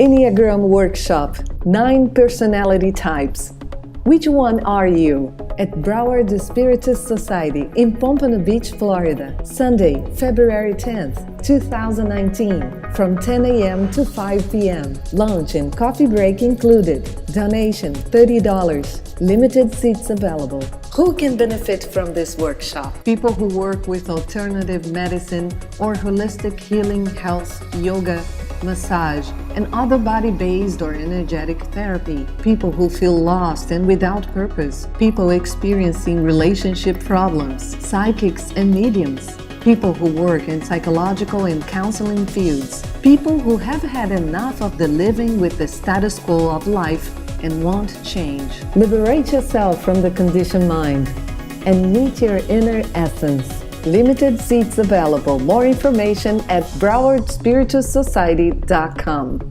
Enneagram Workshop, 9 personality types. Which one are you? At Broward Spiritist Society in Pompano Beach, Florida, Sunday, February 10th, 2019, from 10 a.m. to 5 p.m. Lunch and coffee break included. Donation $30. Limited seats available. Who can benefit from this workshop? People who work with alternative medicine or holistic healing, health, yoga, massage, and other body-based or energetic therapy. People who feel lost and without purpose. People experiencing relationship problems. Psychics and mediums. People who work in psychological and counseling fields. People who have had enough of the living with the status quo of life and want change. Liberate yourself from the conditioned mind and meet your inner essence. Limited seats available. More information at browardspiritualsociety.com.